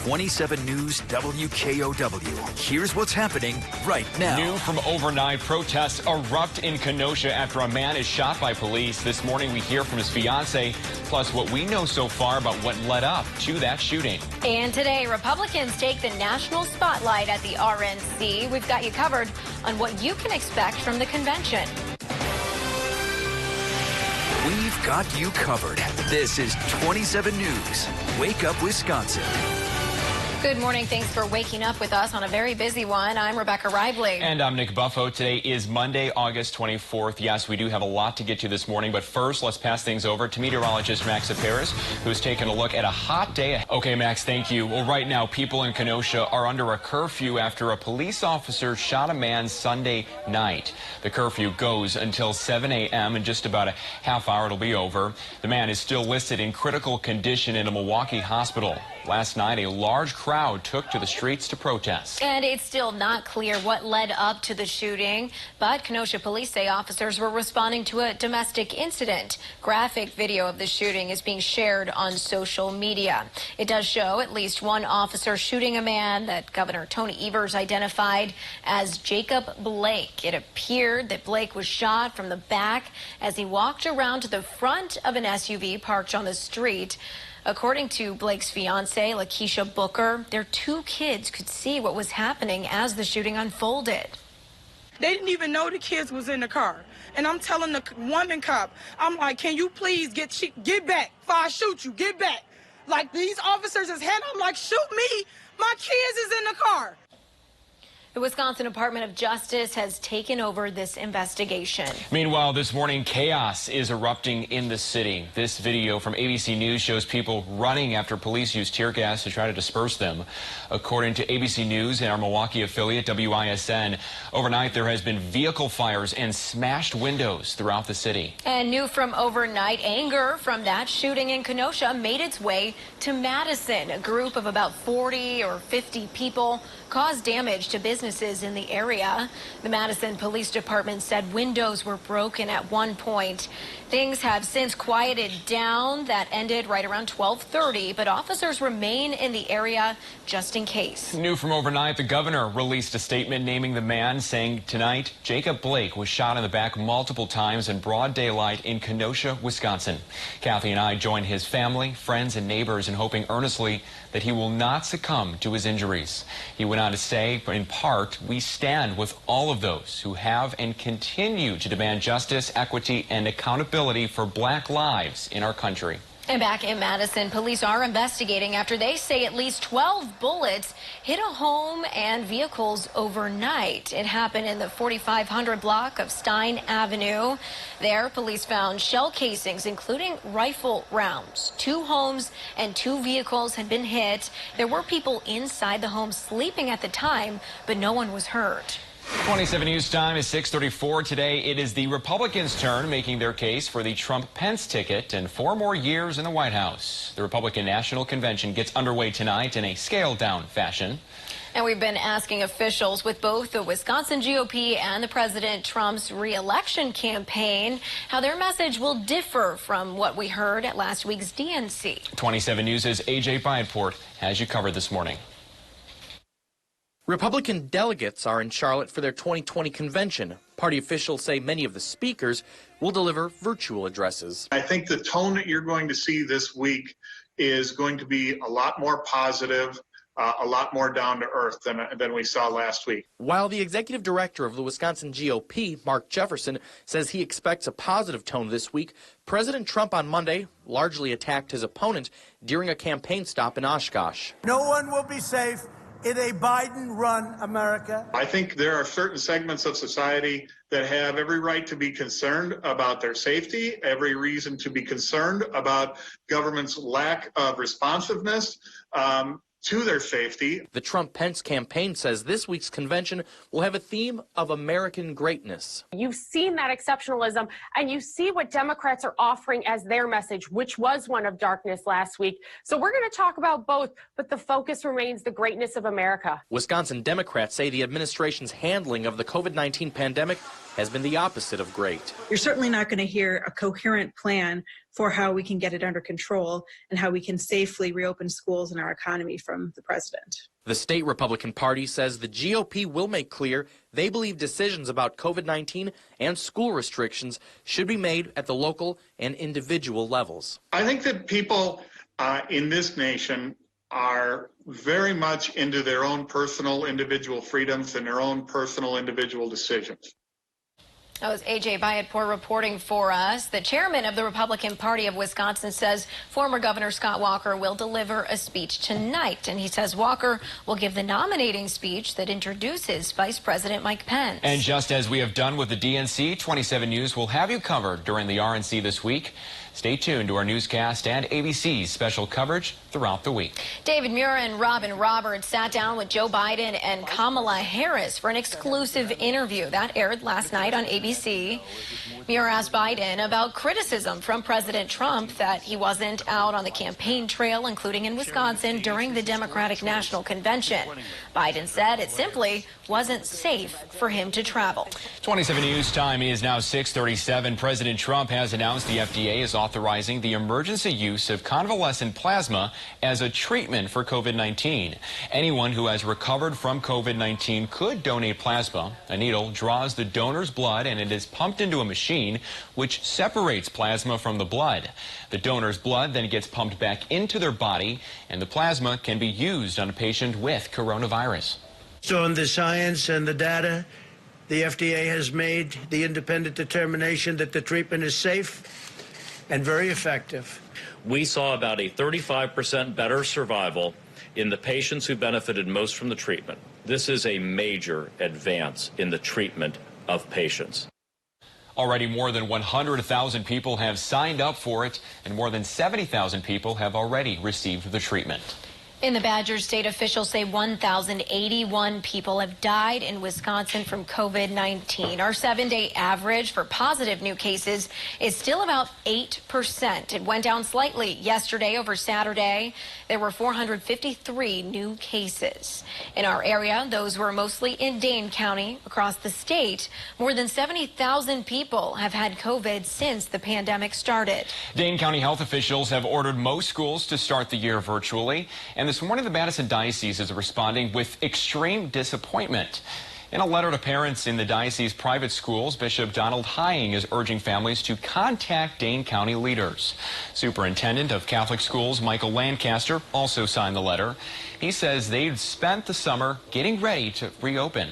27 News WKOW. Here's what's happening right now. New from overnight, protests erupt in Kenosha after a man is shot by police. This morning we hear from his fiance, plus what we know so far about what led up to that shooting. And today, Republicans take the national spotlight at the RNC. We've got you covered on what you can expect from the convention. We've got you covered. This is 27 News. Wake up, Wisconsin. Good morning. Thanks for waking up with us on a very busy one. I'm Rebecca Rively. And I'm Nick Buffo. Today is Monday, August 24th. Yes, we do have a lot to get to this morning, but first, let's pass things over to meteorologist Max Paris, who's taken a look at a hot day. Okay, Max, thank you. Well, right now, people in Kenosha are under a curfew after a police officer shot a man Sunday night. The curfew goes until 7 a.m. In just about a half hour, it'll be over. The man is still listed in critical condition in a Milwaukee hospital. Last night, a large crowd took to the streets to protest. And it's still not clear what led up to the shooting, but Kenosha police say officers were responding to a domestic incident. Graphic video of the shooting is being shared on social media. It does show at least one officer shooting a man that Governor Tony Evers identified as Jacob Blake. It appeared that Blake was shot from the back as he walked around to the front of an SUV parked on the street. According to Blake's fiancée, Lakeisha Booker, their two kids could see what was happening as the shooting unfolded. They didn't even know the kids was in the car. And I'm telling the woman cop, I'm like, can you please get back before I shoot you, get back. Like these officers is head, I'm like, shoot me, my kids is in the car. The Wisconsin Department of Justice has taken over this investigation. Meanwhile, this morning, chaos is erupting in the city. This video from ABC News shows people running after police used tear gas to try to disperse them. According to ABC News and our Milwaukee affiliate, WISN, overnight there has been vehicle fires and smashed windows throughout the city. And new from overnight, anger from that shooting in Kenosha made its way to Madison. A group of about 40 or 50 people caused damage to businesses in the area. The Madison Police Department said windows were broken at one point. Things have since quieted down. That ended right around 12:30, but officers remain in the area just in case. New from overnight, the governor released a statement naming the man, saying tonight Jacob Blake was shot in the back multiple times in broad daylight in Kenosha, Wisconsin. Kathy and I joined his family, friends, and neighbors in hoping earnestly that he will not succumb to his injuries. He went on to say, in part, we stand with all of those who have and continue to demand justice, equity, and accountability for black lives in our country. And back in Madison, police are investigating after they say at least 12 bullets hit a home and vehicles overnight. It happened in the 4500 block of Stein Avenue. There, police found shell casings, including rifle rounds. 2 homes and 2 vehicles had been hit. There were people inside the home sleeping at the time, but no one was hurt. 27 News time is 6:34. Today, it is the Republicans' turn making their case for the Trump-Pence ticket and 4 more years in the White House. The Republican National Convention gets underway tonight in a scaled-down fashion. And we've been asking officials with both the Wisconsin GOP and the President Trump's re-election campaign how their message will differ from what we heard at last week's DNC. 27 News' AJ Bryantport has you covered this morning. Republican delegates are in Charlotte for their 2020 convention. Party officials say many of the speakers will deliver virtual addresses. I think the tone that you're going to see this week is going to be a lot more positive, a lot more down to earth than we saw last week. While the executive director of the Wisconsin GOP, Mark Jefferson, says he expects a positive tone this week, President Trump on Monday largely attacked his opponent during a campaign stop in Oshkosh. No one will be safe in a Biden-run America. I think there are certain segments of society that have every right to be concerned about their safety, every reason to be concerned about government's lack of responsiveness to their safety. The Trump-Pence campaign says this week's convention will have a theme of American greatness. You've seen that exceptionalism, and you see what Democrats are offering as their message, which was one of darkness last week. So we're going to talk about both, but the focus remains the greatness of America. Wisconsin Democrats say the administration's handling of the COVID-19 pandemic has been the opposite of great. You're certainly not going to hear a coherent plan for how we can get it under control and how we can safely reopen schools and our economy from the president. The state Republican Party says the GOP will make clear they believe decisions about COVID-19 and school restrictions should be made at the local and individual levels. I think that people in this nation are very much into their own personal individual freedoms and their own personal individual decisions. That was A.J. Bayatpour reporting for us. The chairman of the Republican Party of Wisconsin says former Governor Scott Walker will deliver a speech tonight. And he says Walker will give the nominating speech that introduces Vice President Mike Pence. And just as we have done with the DNC, 27 News will have you covered during the RNC this week. Stay tuned to our newscast and ABC's special coverage throughout the week. David Muir and Robin Roberts sat down with Joe Biden and Kamala Harris for an exclusive interview that aired last night on ABC. Muir asked Biden about criticism from President Trump that he wasn't out on the campaign trail, including in Wisconsin, during the Democratic National Convention. Biden said it simply wasn't safe for him to travel. 27 News time is now 6:37. President Trump has announced the FDA is authorizing the emergency use of convalescent plasma as a treatment for COVID-19. Anyone who has recovered from COVID-19 could donate plasma. A needle draws the donor's blood and it is pumped into a machine which separates plasma from the blood. The donor's blood then gets pumped back into their body and the plasma can be used on a patient with coronavirus. So on the science and the data, the FDA has made the independent determination that the treatment is safe and very effective. We saw about a 35% better survival in the patients who benefited most from the treatment. This is a major advance in the treatment of patients. Already more than 100,000 people have signed up for it, and more than 70,000 people have already received the treatment. In the Badgers, state officials say 1,081 people have died in Wisconsin from COVID-19. Our 7-day average for positive new cases is still about 8%. It went down slightly yesterday over Saturday. There were 453 new cases. In our area, those were mostly in Dane County. Across the state, more than 70,000 people have had COVID since the pandemic started. Dane County health officials have ordered most schools to start the year virtually, and this morning, the Madison Diocese is responding with extreme disappointment. In a letter to parents in the diocese private schools, Bishop Donald Hying is urging families to contact Dane County leaders. Superintendent of Catholic Schools, Michael Lancaster, also signed the letter. He says they've spent the summer getting ready to reopen.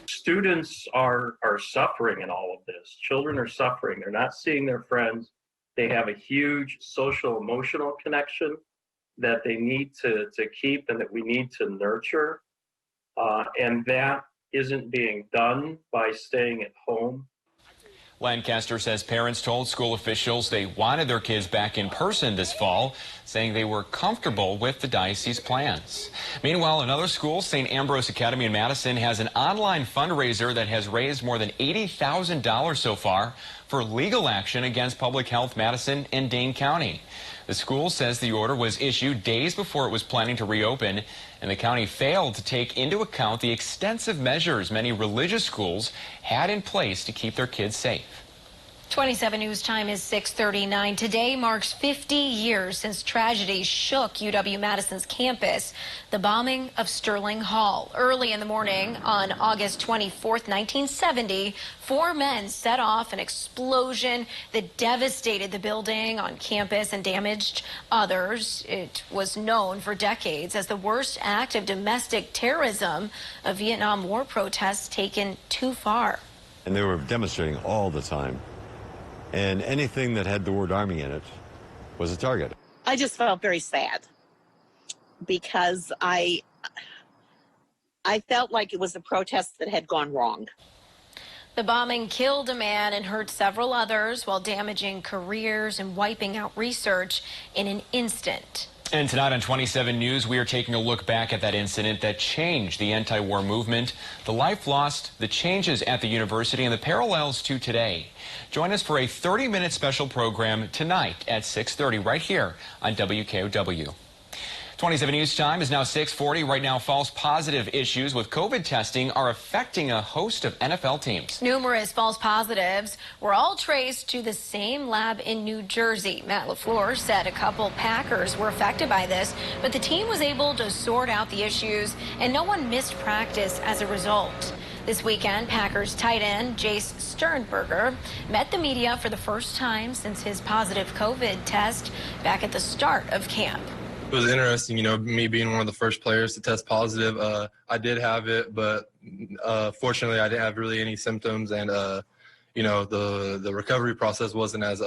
Students are suffering in all of this. Children are suffering. They're not seeing their friends. They have a huge social emotional connection that they need to keep and that we need to nurture. And that isn't being done by staying at home. Lancaster says parents told school officials they wanted their kids back in person this fall, saying they were comfortable with the diocese plans. Meanwhile, another school, St. Ambrose Academy in Madison, has an online fundraiser that has raised more than $80,000 so far for legal action against Public Health Madison and Dane County. The school says the order was issued days before it was planning to reopen, and the county failed to take into account the extensive measures many religious schools had in place to keep their kids safe. 27 News time is 6:39. Today marks 50 years since tragedy shook UW-Madison's campus, the bombing of Sterling Hall. Early in the morning on August 24th, 1970, 4 men set off an explosion that devastated the building on campus and damaged others. It was known for decades as the worst act of domestic terrorism, a Vietnam War protest taken too far. And they were demonstrating all the time. And anything that had the word Army in it was a target. I just felt very sad because I felt like it was a protest that had gone wrong. The bombing killed a man and hurt several others while damaging careers and wiping out research in an instant. And tonight on 27 News, we are taking a look back at that incident that changed the anti-war movement, the life lost, the changes at the university, and the parallels to today. Join us for a 30-minute special program tonight at 6:30 right here on WKOW. 27 News Time is now 6:40. Right now, false positive issues with COVID testing are affecting a host of NFL teams. Numerous false positives were all traced to the same lab in New Jersey. Matt LaFleur said a couple Packers were affected by this, but the team was able to sort out the issues and no one missed practice as a result. This weekend, Packers tight end Jace Sternberger met the media for the first time since his positive COVID test back at the start of camp. It was interesting, me being one of the first players to test positive. I did have it, but fortunately I didn't have really any symptoms, and the recovery process wasn't as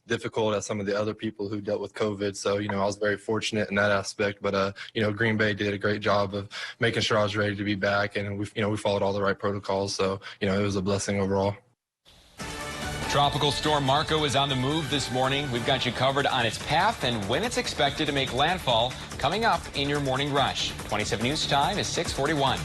difficult as some of the other people who dealt with COVID. So, I was very fortunate in that aspect. But, Green Bay did a great job of making sure I was ready to be back, and we followed all the right protocols. So, it was a blessing overall. Tropical storm Marco is on the move this morning. We've got you covered on its path and when it's expected to make landfall coming up in your morning rush. 27 News Time is 6:41.